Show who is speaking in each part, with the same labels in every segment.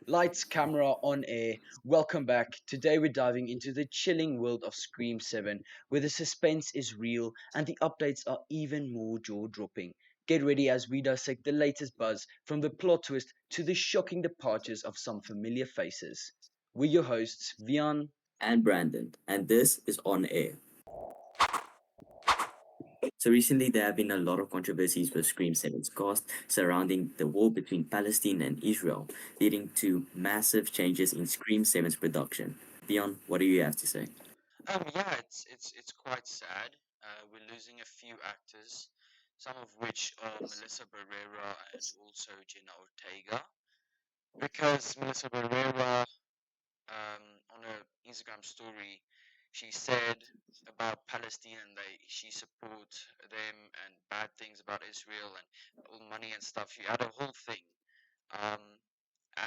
Speaker 1: Lights, camera, on air. Welcome back. Today we're diving into the chilling world of Scream 7, where the suspense is real and the updates are even more jaw dropping. Get ready as we dissect the latest buzz from the plot twist to the shocking departures of some familiar faces. We're your hosts, Vian.
Speaker 2: And Brandon, and this is On Air. So recently, there have been a lot of controversies with Scream 7's cast surrounding the war between Palestine and Israel, leading to massive changes in Scream 7's production. Dion, what do you have to say?
Speaker 3: Yeah, it's quite sad. We're losing a few actors, some of which are Melissa Barrera and also Jenna Ortega. Because Melissa Barrera, on her Instagram story, she said about Palestine and she support them and bad things about Israel and all money and stuff. She had a whole thing. Um,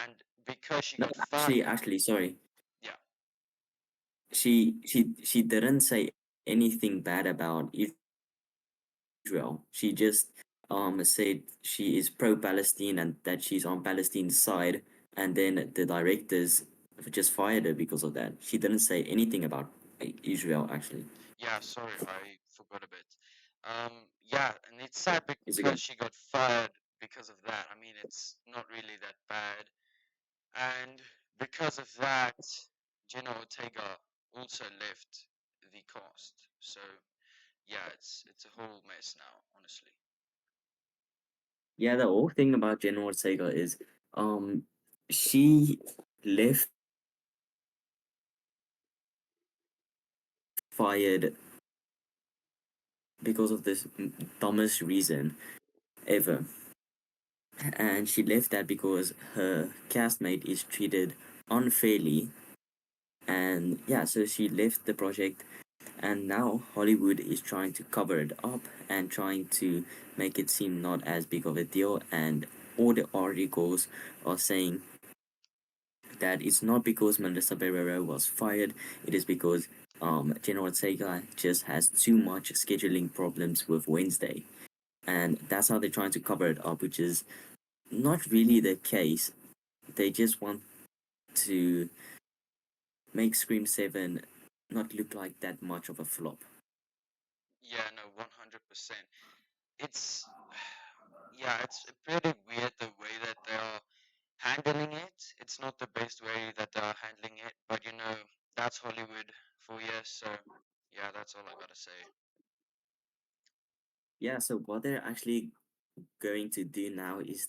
Speaker 3: and because she
Speaker 2: No,
Speaker 3: got fired,
Speaker 2: actually, sorry.
Speaker 3: yeah,
Speaker 2: She didn't say anything bad about Israel. She just said she is pro-Palestine and that she's on Palestine's side, and then the directors just fired her because of that. She didn't say anything about Israel actually.
Speaker 3: yeah, sorry, I forgot a bit. Yeah, and it's sad
Speaker 2: Is
Speaker 3: because
Speaker 2: again.
Speaker 3: she got fired because of that. I mean, it's not really that bad. And because of that, Jenna Ortega also left the cast. So yeah, it's a whole mess now, honestly.
Speaker 2: Yeah, the whole thing about Jenna Ortega is um she left fired because of this dumbest reason ever. And she left that because her castmate is treated unfairly. And yeah, so she left the project, and now Hollywood is trying to cover it up and trying to make it seem not as big of a deal. And all the articles are saying that it's not because Melissa Barrera was fired, it is because Jenna Ortega just has too much scheduling problems with Wednesday. And that's how they're trying to cover it up, which is not really the case. They just want to make Scream 7 not look like that much of a flop.
Speaker 3: Yeah, no, 100%. It's yeah, it's pretty weird the way that they are handling it. It's not the best way that they are handling it, but that's Hollywood for you. So yeah, that's all I gotta say.
Speaker 2: Yeah, so what they're actually going to do now is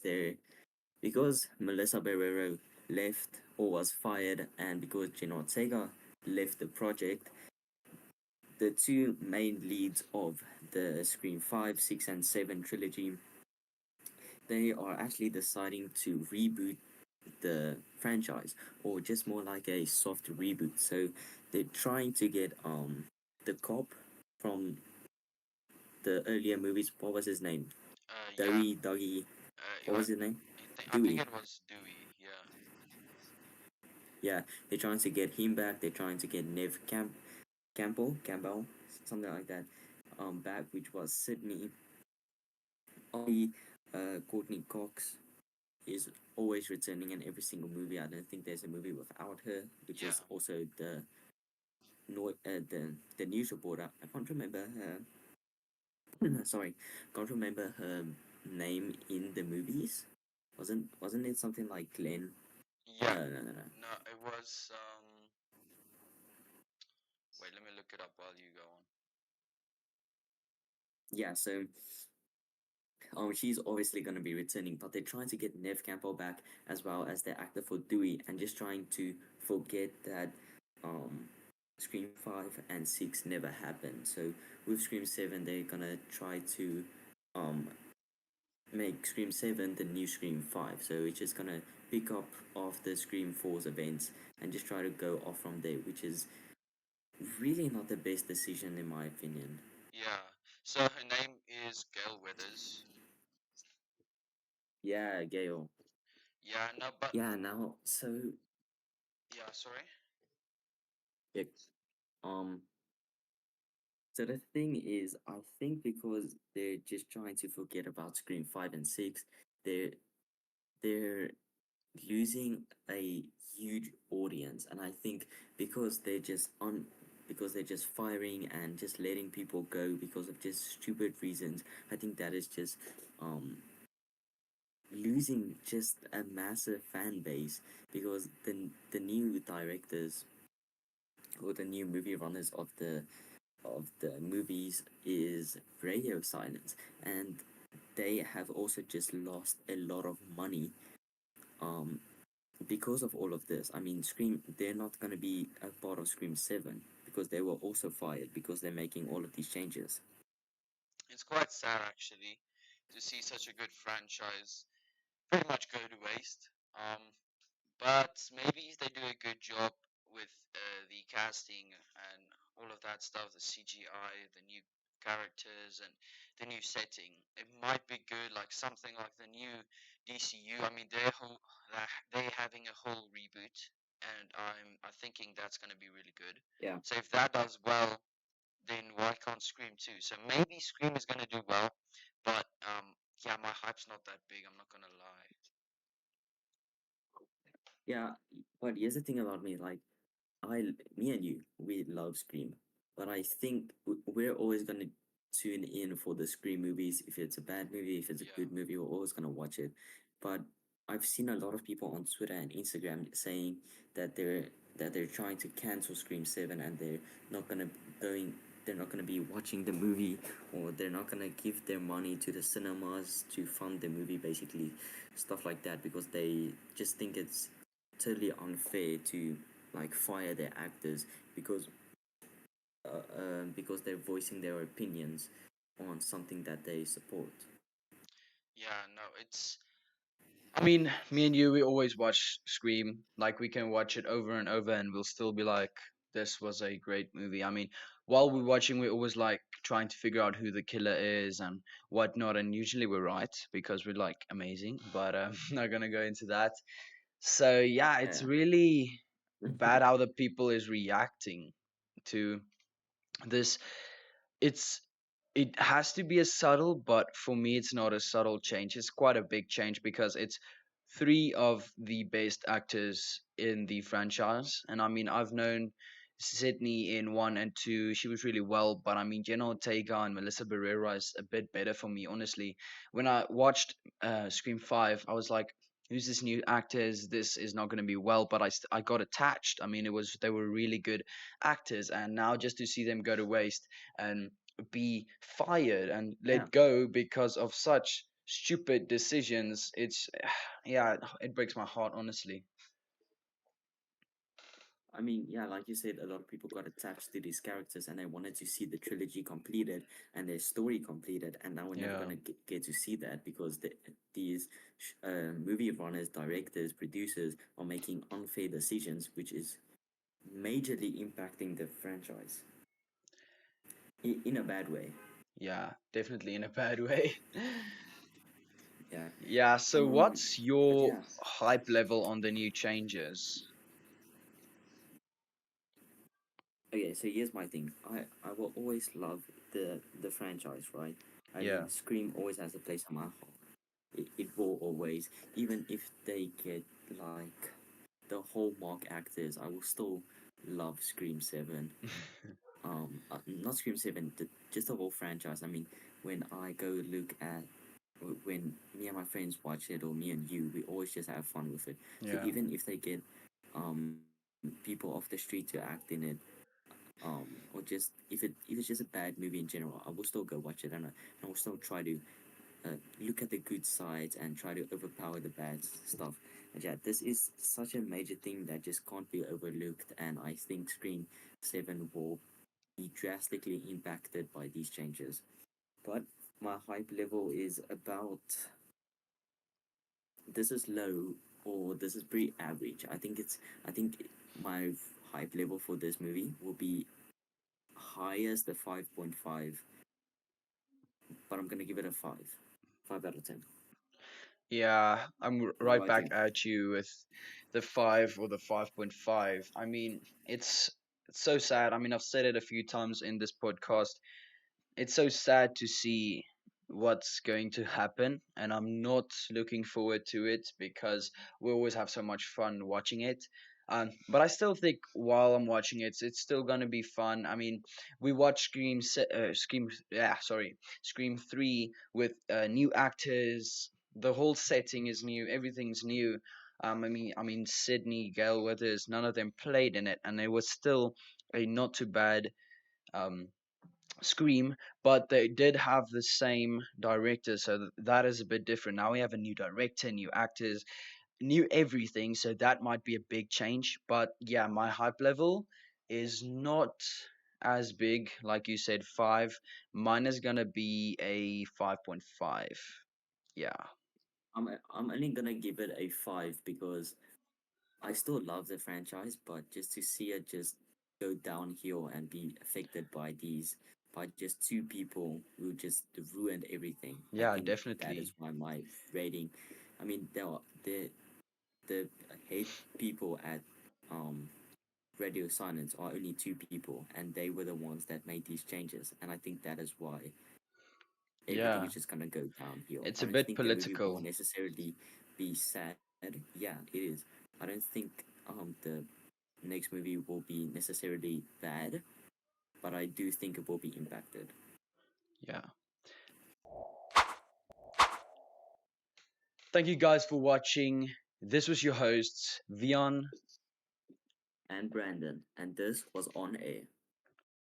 Speaker 2: because Melissa Barrero left or was fired, and because Jenna Ortega left the project, the two main leads of the Scream 5, 6, and 7 trilogy, they are actually deciding to reboot the franchise, or just more like a soft reboot. So they're trying to get the cop from the earlier movies. What was his name?
Speaker 3: Yeah,
Speaker 2: Dougie.
Speaker 3: it
Speaker 2: What was his name?
Speaker 3: I think
Speaker 2: Dewey.
Speaker 3: it was Dewey. Yeah,
Speaker 2: Yeah, they're trying to get him back. They're trying to get Campbell, something like that, back, which was Sydney. Only Courtney Cox is always returning in every single movie. I don't think there's a movie without her, which
Speaker 3: yeah,
Speaker 2: is also the news reporter. I can't remember her. Sorry, can't remember her name in the movies. Wasn't it something like Glenn?
Speaker 3: yeah.
Speaker 2: No.
Speaker 3: No, it was. Wait, let me look it up while you go on.
Speaker 2: Yeah, so she's obviously going to be returning, but they're trying to get Nev Campbell back as well as the actor for Dewey, and just trying to forget that um, Scream 5 and 6 never happened. So with Scream 7, they're gonna try to um, make Scream 7 the new Scream 5. So it's just gonna pick up off the Scream 4's events and just try to go off from there, which is really not the best decision in my opinion.
Speaker 3: Yeah. So her name is Gail Weathers.
Speaker 2: Yeah, Gail.
Speaker 3: Yeah. No, but
Speaker 2: Yeah, now, so,
Speaker 3: yeah. Sorry.
Speaker 2: yeah, um, so the thing is, I think because they're just trying to forget about Scream 5 and 6, they're they're losing a huge audience, and I think because they're just firing and just letting people go because of just stupid reasons. I think that is just um losing just a massive fan base because the new directors or the new movie runners of the movies is radio silence, and they have also just lost a lot of money um because of all of this. I mean, Scream, they're not going to be a part of Scream 7 because they were also fired because they're making all of these changes.
Speaker 3: It's quite sad actually to see such a good franchise pretty much go to waste. But maybe if they do a good job with the casting and all of that stuff, the CGI, the new characters, and the new setting, it might be good. Like something like the new DCU. I mean, they're having a whole reboot, and I'm thinking that's going to be really good.
Speaker 2: Yeah.
Speaker 3: So if that does well, then why can't Scream too? So maybe Scream is going to do well, but yeah, my hype's not that big. I'm not gonna lie.
Speaker 2: Yeah, but here's the thing about me, like me and you, we love Scream, but I think we're always gonna tune in for the Scream movies. If it's a bad movie, if it's a
Speaker 3: Yeah.
Speaker 2: good movie, we're always gonna watch it. But I've seen a lot of people on Twitter and Instagram saying that they're trying to cancel Scream 7 and not gonna going they're not gonna be watching the movie, or they're not gonna give their money to the cinemas to fund the movie, basically stuff like that, because they just think it's totally unfair to like fire their actors because because they're voicing their opinions on something that they support.
Speaker 3: Yeah, no, it's
Speaker 1: I mean, me and you, we always watch Scream. Like, we can watch it over and over, and we'll still be like, this was a great movie. I mean, while we're watching, we're always like trying to figure out who the killer is and whatnot. And usually we're right because we're like amazing, but not gonna go into that. So, yeah, it's
Speaker 2: Yeah,
Speaker 1: really bad how the people is reacting to this. It's it has to be a subtle, but for me it's not a subtle change. It's quite a big change because it's three of the best actors in the franchise. And I mean, I've known Sydney in one and two, she was really well, but I mean, Jenna Ortega and Melissa Barrera is a bit better for me, honestly. When I watched Scream 5, I was like, who's this new actors? This is not going to be well, but I got attached. I mean, they were really good actors, and now just to see them go to waste and be fired and
Speaker 2: yeah.
Speaker 1: let go because of such stupid decisions, it's yeah, it breaks my heart, honestly.
Speaker 2: I mean, yeah, like you said, a lot of people got attached to these characters and they wanted to see the trilogy completed and their story completed, and now we're never
Speaker 1: Yeah.
Speaker 2: gonna get to see that because these movie runners, directors, producers are making unfair decisions, which is majorly impacting the franchise in a bad way.
Speaker 1: Yeah, definitely in a bad way.
Speaker 2: Yeah.
Speaker 1: Yeah, so
Speaker 2: Um.
Speaker 1: what's
Speaker 2: But
Speaker 1: your
Speaker 2: yeah.
Speaker 1: hype level on the new changes?
Speaker 2: Okay. So here's my thing. I will always love the franchise, right? I
Speaker 1: Yeah.
Speaker 2: mean, Scream always has a place in my heart. It will always, even if they get like the hallmark actors, I will still love Scream 7. Not Scream 7, just the whole franchise. I mean, when I go look at when me and my friends watch it, or me and you, we always just have fun with it. So
Speaker 1: Yeah.
Speaker 2: even if they get people off the street to act in it, or just if it's just a bad movie in general, I will still go watch it, and I will still try to look at the good sides and try to overpower the bad stuff. And yeah, this is such a major thing that just can't be overlooked, and I think Scream 7 will be drastically impacted by these changes. But my hype level is about, this is low or this is pretty average. I think my hype level for this movie will be high as the 5.5, but I'm gonna give it a 5. 5 out of 10.
Speaker 1: Yeah, I'm
Speaker 2: What
Speaker 1: right
Speaker 2: about
Speaker 1: back
Speaker 2: you?
Speaker 1: at you with the 5 or the 5.5. I mean, it's so sad. I mean, I've said it a few times in this podcast. It's so sad to see. what's going to happen, and I'm not looking forward to it because we always have so much fun watching it. But I still think while I'm watching it, it's still gonna be fun. I mean, we watched Scream 3 with new actors. The whole setting is new. Everything's new. I mean, Sydney, Gale Withers, none of them played in it, and it was still a not too bad um Scream, but they did have the same director, so that is a bit different. Now we have a new director, new actors, new everything, so that might be a big change. But yeah, my hype level is not as big, like you said, 5. Mine is gonna be a 5.5. Yeah,
Speaker 2: I'm only gonna give it a 5 because I still love the franchise, but just to see it just go downhill and be affected by by just two people who just ruined everything. I
Speaker 1: yeah,
Speaker 2: think that is
Speaker 1: definitely.
Speaker 2: why my rating. I mean, the hate people at um Radio Silence are only two people, and they were the ones that made these changes. And I think that is why everything
Speaker 1: Yeah,
Speaker 2: is just gonna go downhill.
Speaker 1: it's
Speaker 2: I
Speaker 1: a
Speaker 2: don't
Speaker 1: bit
Speaker 2: think the movie will
Speaker 1: political.
Speaker 2: necessarily be sad. Yeah, it is. I don't think the next movie will be necessarily bad, but I do think it will be impacted.
Speaker 1: Yeah. Thank you guys for watching. This was your hosts, Vion.
Speaker 2: And Brandon, and this was On Air.